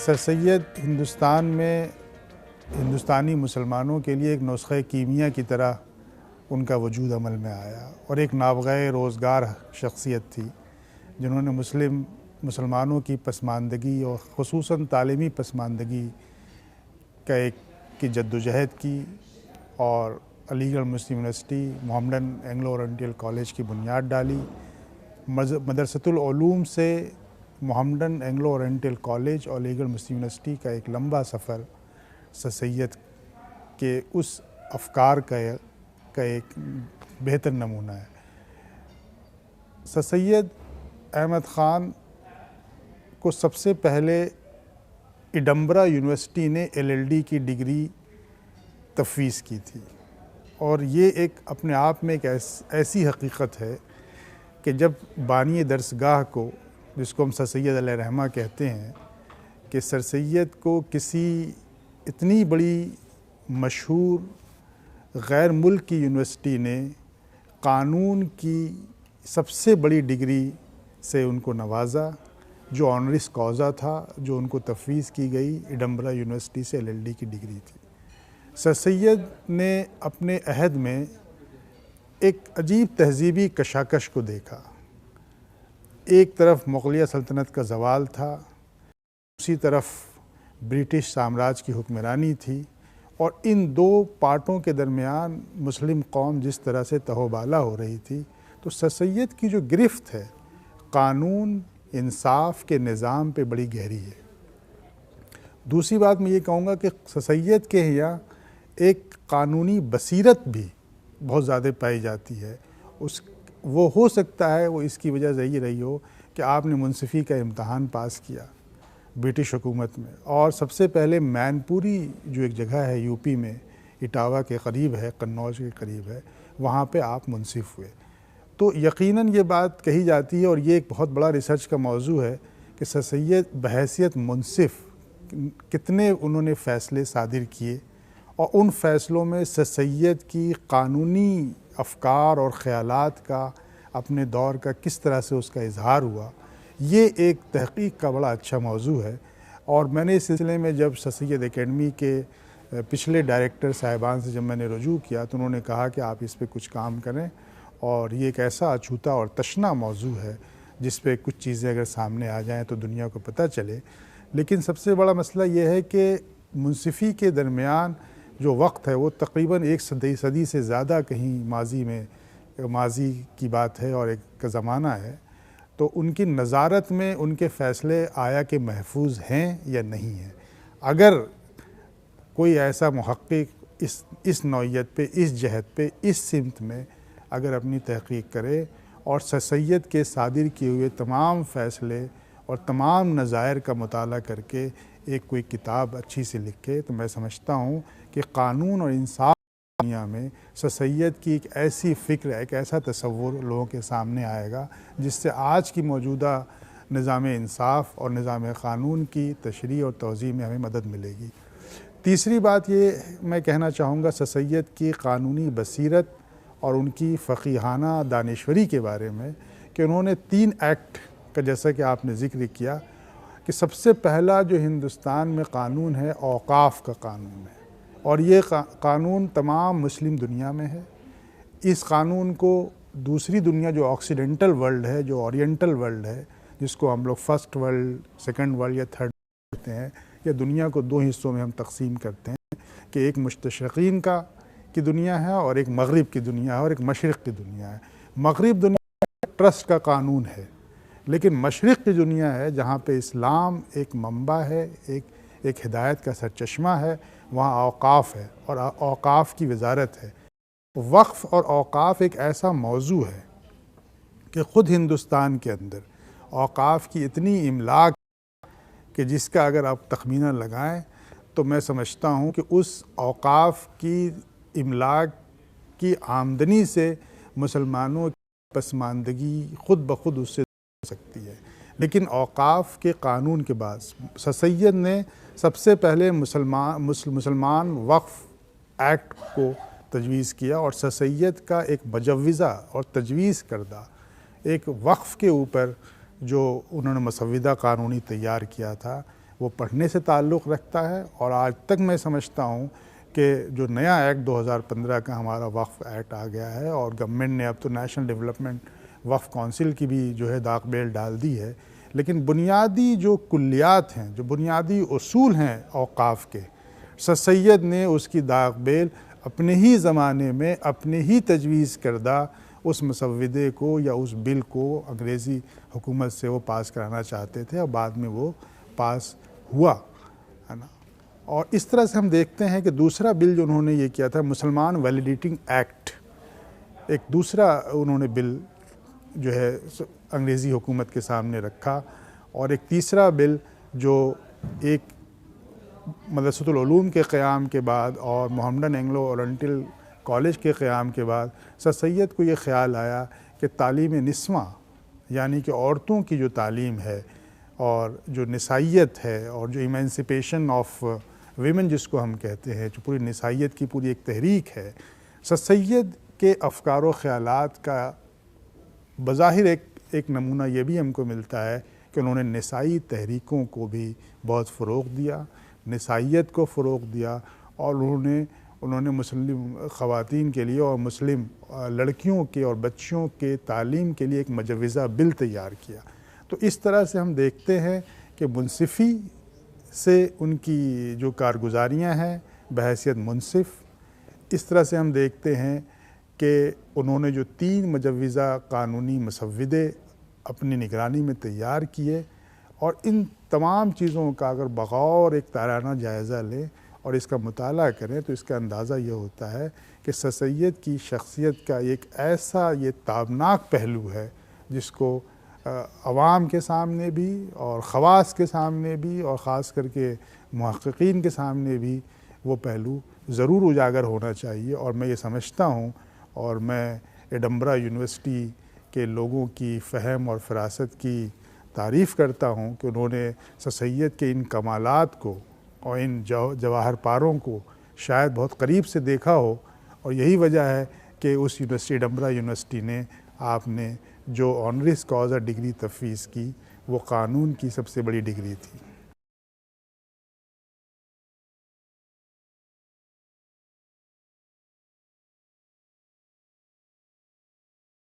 سر سید ہندوستان میں ہندوستانی مسلمانوں کے لیے ایک نسخہ کیمیا کی طرح ان کا وجود عمل میں آیا اور ایک نابغہ روزگار شخصیت تھی جنہوں نے مسلمانوں کی پسماندگی اور خصوصاً تعلیمی پسماندگی کی جدوجہد کی اور Aligarh Muslim university Mohammedan Anglo Oriental college کی بنیاد ڈالی۔ مدرسۃ العلوم سے محمڈن اینگلو اورینٹل کالج اور علی گڑھ مسلم یونیورسٹی کا ایک لمبا سفر سر سید کے اس افکار کا ایک بہتر نمونہ ہے۔ سر سید احمد خان کو سب سے پہلے ایڈنبرا یونیورسٹی نے LLD کی ڈگری تفویض کی تھی، اور یہ ایک اپنے آپ میں ایک ایسی حقیقت ہے کہ جب بانی درسگاہ کو، جس کو ہم سر سید علیہ رحمہ کہتے ہیں، کہ سر سید کو کسی اتنی بڑی مشہور غیر ملک کی یونیورسٹی نے قانون کی سب سے بڑی ڈگری سے ان کو نوازا، جو آنرس کاؤزا تھا، جو ان کو تفویض کی گئی ایڈنبرا یونیورسٹی سے LLD کی ڈگری تھی۔ سر سید نے اپنے عہد میں ایک عجیب تہذیبی کشاکش کو دیکھا۔ ایک طرف مغلیہ سلطنت کا زوال تھا، دوسری طرف برٹش سامراج کی حکمرانی تھی، اور ان دو پارٹوں کے درمیان مسلم قوم جس طرح سے تہو بالا ہو رہی تھی، تو سر سید کی جو گرفت ہے قانون انصاف کے نظام پہ بڑی گہری ہے۔ دوسری بات میں یہ کہوں گا کہ سر سید کے یہاں ایک قانونی بصیرت بھی بہت زیادہ پائی جاتی ہے۔ وہ ہو سکتا ہے وہ اس کی وجہ سے یہ رہی ہو کہ آپ نے منصفی کا امتحان پاس کیا برٹش حکومت میں، اور سب سے پہلے مین پوری جو ایک جگہ ہے UP میں، اٹاوا کے قریب ہے، قنوج کے قریب ہے، وہاں پہ آپ منصف ہوئے۔ تو یقیناً یہ بات کہی جاتی ہے، اور یہ ایک بہت بڑا ریسرچ کا موضوع ہے، کہ سر سید بحیثیت منصف کتنے انہوں نے فیصلے صادر کیے، اور ان فیصلوں میں سر سید کی قانونی افکار اور خیالات کا اپنے دور کا کس طرح سے اس کا اظہار ہوا، یہ ایک تحقیق کا بڑا اچھا موضوع ہے۔ اور میں نے اس سلسلے میں جب سر سید اکیڈمی کے پچھلے ڈائریکٹر صاحبان سے جب میں نے رجوع کیا، تو انہوں نے کہا کہ آپ اس پہ کچھ کام کریں، اور یہ ایک ایسا اچھوتا اور تشنا موضوع ہے جس پہ کچھ چیزیں اگر سامنے آ جائیں تو دنیا کو پتہ چلے۔ لیکن سب سے بڑا مسئلہ یہ ہے کہ منصفی کے درمیان جو وقت ہے وہ تقریباً ایک صدی سے زیادہ کہیں ماضی کی بات ہے اور ایک کا زمانہ ہے، تو ان کی نظارت میں ان کے فیصلے آیا کہ محفوظ ہیں یا نہیں ہیں۔ اگر کوئی ایسا محقق اس نوعیت پہ، اس جہت پہ، اس سمت میں اگر اپنی تحقیق کرے اور سر سید کے صادر کیے ہوئے تمام فیصلے اور تمام نظائر کا مطالعہ کر کے ایک کوئی کتاب اچھی سے لکھے، تو میں سمجھتا ہوں کہ قانون اور انصاف دنیا میں سر سید کی ایک ایسی فکر، ایک ایسا تصور لوگوں کے سامنے آئے گا جس سے آج کی موجودہ نظام انصاف اور نظام قانون کی تشریح اور توضیح میں ہمیں مدد ملے گی۔ تیسری بات یہ میں کہنا چاہوں گا سر سید کی قانونی بصیرت اور ان کی فقیہانہ دانشوری کے بارے میں، کہ انہوں نے 3 ایکٹ کا، جیسا کہ آپ نے ذکر کیا، کہ سب سے پہلا جو ہندوستان میں قانون ہے اوقاف کا قانون ہے، اور یہ قانون تمام مسلم دنیا میں ہے۔ اس قانون کو دوسری دنیا جو آکسیڈنٹل ورلڈ ہے، جو اورینٹل ورلڈ ہے، جس کو ہم لوگ فرسٹ ورلڈ، سیکنڈ ورلڈ یا تھرڈ کہتے ہیں، یا دنیا کو 2 حصوں میں ہم تقسیم کرتے ہیں، کہ ایک مستشرقین کی دنیا ہے اور ایک مغرب کی دنیا ہے اور ایک مشرق کی دنیا ہے۔ مغرب دنیا ٹرسٹ کا قانون ہے، لیکن مشرق کی دنیا ہے جہاں پہ اسلام ایک منبع ہے، ایک ہدایت کا سرچشمہ ہے، وہاں اوقاف ہے اور اوقاف کی وزارت ہے۔ وقف اور اوقاف ایک ایسا موضوع ہے کہ خود ہندوستان کے اندر اوقاف کی اتنی املاک کہ جس کا اگر آپ تخمینہ لگائیں تو میں سمجھتا ہوں کہ اس اوقاف کی املاک کی آمدنی سے مسلمانوں کی پسماندگی خود بخود اس سے ہو سکتی ہے۔ لیکن اوقاف کے قانون کے بعد سر سید نے سب سے پہلے مسلمان وقف ایکٹ کو تجویز کیا، اور سر سید کا ایک مجوزہ اور تجویز کردہ ایک وقف کے اوپر جو انہوں نے مسودہ قانونی تیار کیا تھا، وہ پڑھنے سے تعلق رکھتا ہے، اور آج تک میں سمجھتا ہوں کہ جو نیا ایکٹ 2015 کا ہمارا وقف ایکٹ آ گیا ہے، اور گورنمنٹ نے اب تو نیشنل ڈیولپمنٹ وقف کونسل کی بھی جو ہے داغ بیل ڈال دی ہے، لیکن بنیادی جو کلیات ہیں، جو بنیادی اصول ہیں اوقاف کے، سر سید نے اس کی داغ بیل اپنے ہی زمانے میں اپنے ہی تجویز کردہ اس مسودے کو یا اس بل کو انگریزی حکومت سے وہ پاس کرانا چاہتے تھے، اور بعد میں وہ پاس ہوا ہے نا۔ اور اس طرح سے ہم دیکھتے ہیں کہ دوسرا بل جو انہوں نے یہ کیا تھا، مسلمان ویلیڈیٹنگ ایکٹ، ایک دوسرا انہوں نے بل جو ہے انگریزی حکومت کے سامنے رکھا، اور ایک تیسرا بل جو ایک مدرسۃ العلوم کے قیام کے بعد اور محمدن اینگلو اورینٹل کالج کے قیام کے بعد سر سید کو یہ خیال آیا کہ تعلیم نسواں، یعنی کہ عورتوں کی جو تعلیم ہے اور جو نسائیت ہے اور جو ایمانسپیشن آف ویمن جس کو ہم کہتے ہیں، جو پوری نسائیت کی پوری ایک تحریک ہے، سر سید کے افکار و خیالات کا بظاہر ایک نمونہ یہ بھی ہم کو ملتا ہے کہ انہوں نے نسائی تحریکوں کو بھی بہت فروغ دیا، نسائیت کو فروغ دیا، اور انہوں نے مسلم خواتین کے لیے اور مسلم لڑکیوں کے اور بچیوں کے تعلیم کے لیے ایک مجوزہ بل تیار کیا۔ تو اس طرح سے ہم دیکھتے ہیں کہ منصفی سے ان کی جو کارگزاریاں ہیں بحیثیت منصف، اس طرح سے ہم دیکھتے ہیں کہ انہوں نے جو 3 مجوزہ قانونی مسودے اپنی نگرانی میں تیار کیے، اور ان تمام چیزوں کا اگر بغور ایک تارانہ جائزہ لیں اور اس کا مطالعہ کریں تو اس کا اندازہ یہ ہوتا ہے کہ سر سید کی شخصیت کا ایک ایسا یہ تابناک پہلو ہے جس کو عوام کے سامنے بھی اور خواص کے سامنے بھی اور خاص کر کے محققین کے سامنے بھی وہ پہلو ضرور اجاگر ہونا چاہیے۔ اور میں یہ سمجھتا ہوں، اور میں ایڈنبرا یونیورسٹی کے لوگوں کی فہم اور فراست کی تعریف کرتا ہوں کہ انہوں نے سر سید کے ان کمالات کو اور ان جواہر پاروں کو شاید بہت قریب سے دیکھا ہو، اور یہی وجہ ہے کہ اس یونیورسٹی ایڈنبرا یونیورسٹی نے آپ نے جو آنرس کاز ڈگری تفویض کی وہ قانون کی سب سے بڑی ڈگری تھی۔